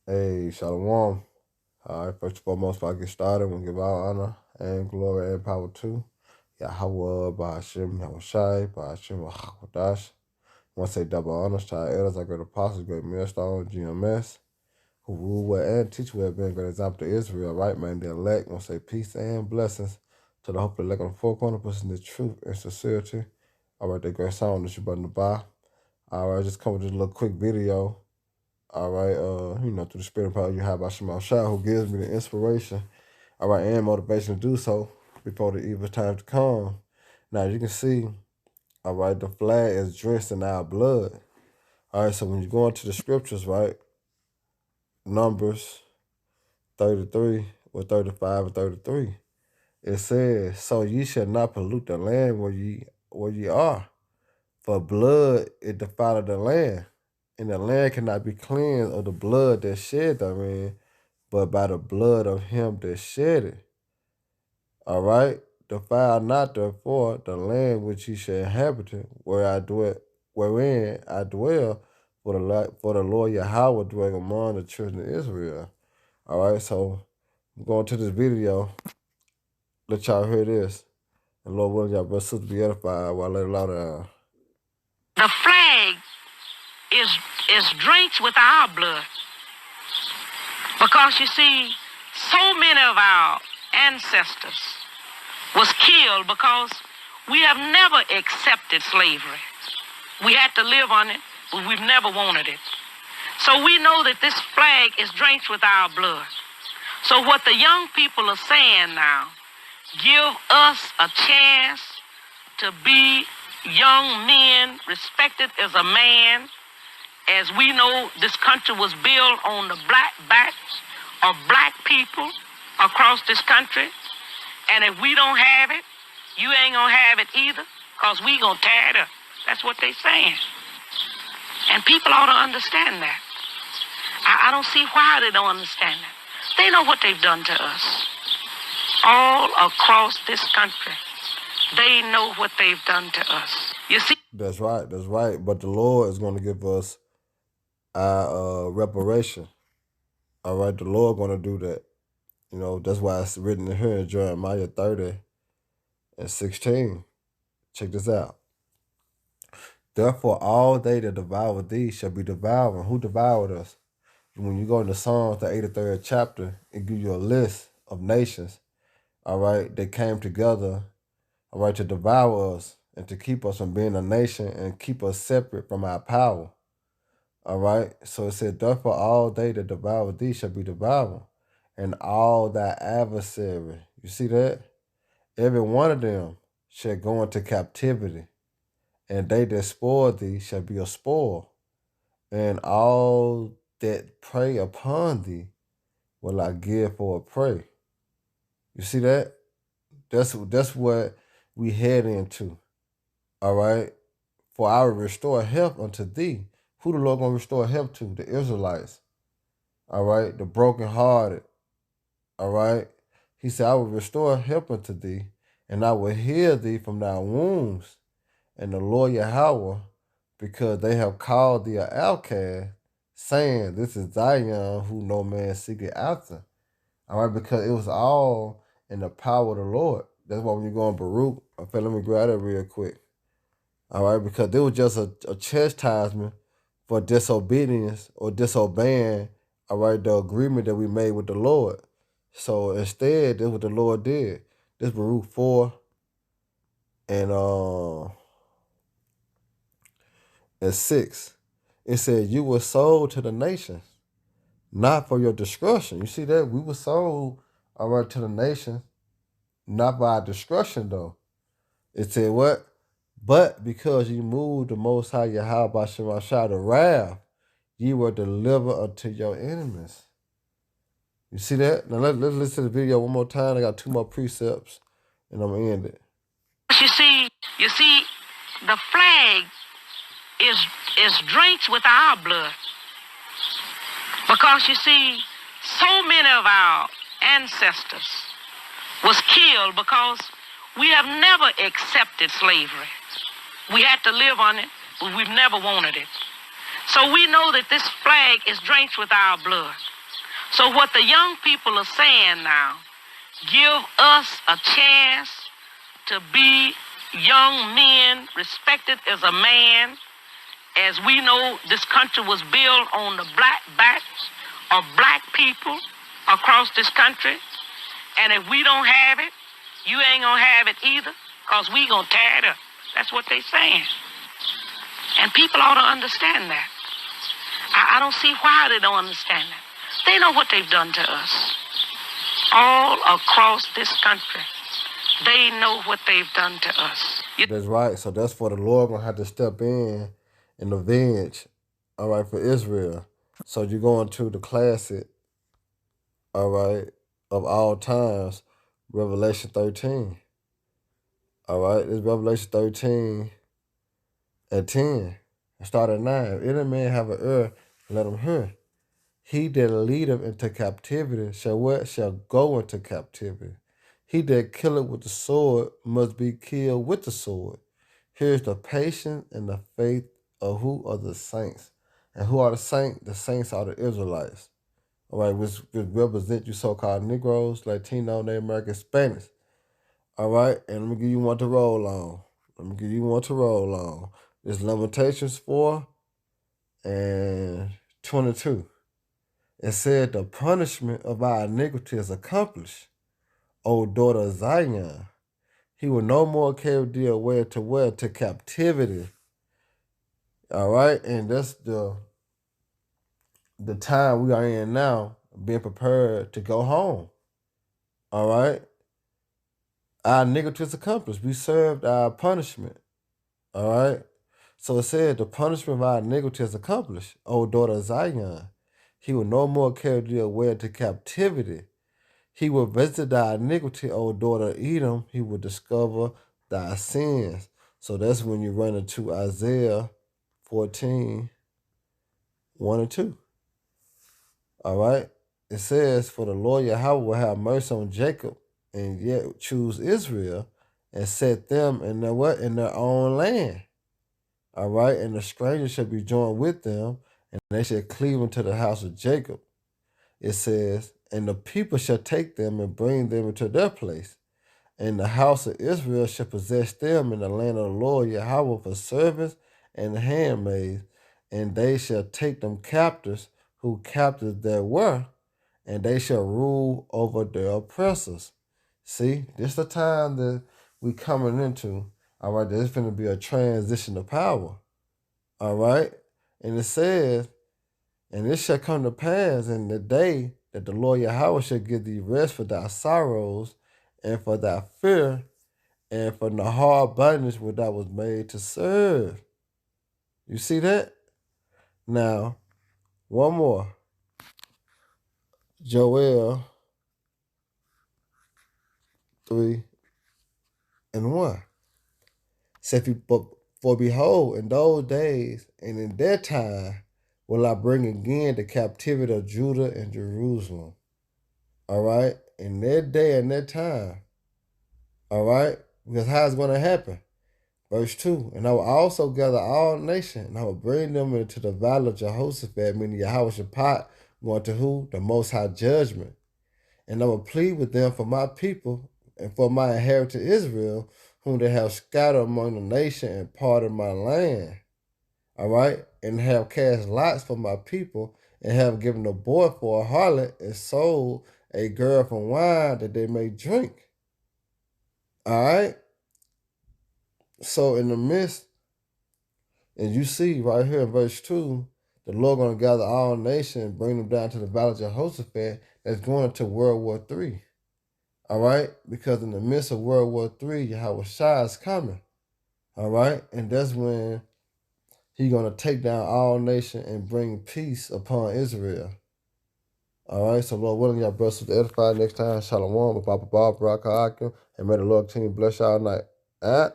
Hey, Shalom. All right, first and foremost, before I get started, we'll give all honor and glory and power to Yahweh, Ba'ashem, Yahushai, Ba'ashem, Wahakadash. I want to say double honors to our elders, our great apostles, great millstone, GMS, who rule well and teach well, being a great example to Israel, right, man, the elect. I want to say peace and blessings to the hope of the elect on the four corner, pushing the truth and sincerity. All right, that great song that you button to buy. All right, just come with this little quick video. All right, through the spirit of power you have by Shemal Shah, who gives me the inspiration, all right, and motivation to do so before the evil time to come. Now you can see, all right, the flag is drenched in our blood. All right, so when you go into the scriptures, right, Numbers 33 or 35 or 33, it says, "So ye shall not pollute the land where ye are, for blood it defileth the land, and the land cannot be cleansed of the blood that shed therein, but by the blood of him that shed it. All right? Defile not therefore the land which ye shall inhabit, wherein I dwell, for the Lord Yahweh dwell among the children of Israel." All right, so I'm going to this video. Let y'all hear this. And Lord willing, y'all brother sisters be edified while I let it out down. The flag is drenched with our blood. Because you see, so many of our ancestors was killed because we have never accepted slavery. We had to live on it, but we've never wanted it. So we know that this flag is drenched with our blood. So what the young people are saying now, give us a chance to be young men, respected as a man. As we know, this country was built on the black backs of black people across this country. And if we don't have it, you ain't gonna have it either, because we gonna tear it up. That's what they saying. And people ought to understand that. I don't see why they don't understand that. They know what they've done to us. All across this country, they know what they've done to us. You see? That's right, that's right. But the Lord is going to give us our reparation. All right, the Lord going to do that. You know, that's why it's written in here in Jeremiah 30 and 16. Check this out. "Therefore, all they that devour thee shall be devoured." Who devoured us? When you go into Psalms, the 83rd chapter, it gives you a list of nations, all right, that came together, all right, to devour us and to keep us from being a nation and keep us separate from our power. All right. So it said, "Therefore, all they that devour thee shall be devoured, and all thy adversary." You see that? "Every one of them shall go into captivity, and they that spoil thee shall be a spoil, and all that prey upon thee will I give for a prey." You see that? That's what we head into. All right. "For I will restore health unto thee." Who the Lord gonna restore health to? The Israelites. All right. The brokenhearted. All right. He said, "I will restore health unto thee, and I will heal thee from thy wounds. And the Lord Yahweh, because they have called thee an outcast, saying, This is Zion, who no man seeketh after." All right, because it was all in the power of the Lord. That's why when you go on Baruch, okay, let me grab that real quick. All right, because there was just a chastisement for disobedience or disobeying, all right, the agreement that we made with the Lord. So instead, that's what the Lord did. This Baruch 4 and 6. It said, "You were sold to the nations, not for your destruction." You see that? We were sold, all right, to the nations, not by our destruction, though. It said what? "But because you moved the Most High Yahweh by Shemashah to wrath, ye were delivered unto your enemies." You see that? Now let's listen to the video one more time. I got 2 more precepts, and I'm gonna end it. You see, the flag is drenched with our blood. Because you see, so many of our ancestors was killed because we have never accepted slavery. We had to live on it, but we've never wanted it. So we know that this flag is drenched with our blood. So what the young people are saying now, give us a chance to be young men, respected as a man, as we know this country was built on the black backs of black people across this country. And if we don't have it, you ain't gonna have it either, because we gonna tear it up. That's what they saying. And people ought to understand that. I don't see why they don't understand that. They know what they've done to us. All across this country, they know what they've done to us. That's right. So that's for the Lord gonna have to step in and avenge, all right, for Israel. So you're going to the classic, all right, of all times, Revelation 13. All right, it's Revelation 13 and 10. Start at 9. If any man have an ear, let him hear. He that leadeth into captivity shall what? Shall go into captivity. He that killeth with the sword must be killed with the sword. Here's the patience and the faith of who are the saints. And who are the saints? The saints are the Israelites. All right, which represent you so-called Negroes, Latino, Native American, Spanish. All right, and let me give you one to roll on. It's Lamentations 4 and 22. It said, the punishment of our iniquity is accomplished, O daughter of Zion. He will no more carry thee away to where? To captivity. All right, and that's the time we are in now, being prepared to go home. All right, our iniquity is accomplished. We served our punishment. All right, so it said, the punishment of our iniquity is accomplished, O daughter of Zion. He will no more carry thee away into captivity. He will visit thy iniquity, O daughter of Edom. He will discover thy sins. So that's when you run into Isaiah 14, 1 and 2. All right. It says, for the Lord Yahweh will have mercy on Jacob and yet choose Israel and set them in their what? In their own land. All right. And the stranger shall be joined with them, and they shall cleave unto the house of Jacob. It says, and the people shall take them and bring them into their place. And the house of Israel shall possess them in the land of the Lord Yahweh for servants and handmaids. And they shall take them captives who captives there were, and they shall rule over their oppressors. See, this is the time that we coming into. All right, there's going to be a transition of power. All right, and it says, and it shall come to pass in the day that the Lord Yahweh shall give thee rest for thy sorrows and for thy fear and for the hard bondage which thou was made to serve. You see that? Now, one more. Joel 3 and 1. Said, for behold, in those days and in that time will I bring again the captivity of Judah and Jerusalem. All right? In that day and that time. All right? Because how it's going to happen? Verse 2, and I will also gather all nations, and I will bring them into the valley of Jehoshaphat, meaning Yahweh going to who? The Most High judgment. And I will plead with them for my people and for my inheritance Israel, whom they have scattered among the nation and parted my land. All right? And have cast lots for my people, and have given a boy for a harlot, and sold a girl for wine that they may drink. All right? So in the midst, and you see right here in verse 2, the Lord going to gather all nations and bring them down to the valley of Jehoshaphat. That's going into World War III. All right? Because in the midst of World War III, Yahweh Shai is coming. All right? And that's when he's going to take down all nations and bring peace upon Israel. All right? So Lord willing, y'all brothers to edify next time. Shalom, Papa Bob, Barak, and may the Lord continue to bless y'all night. All right?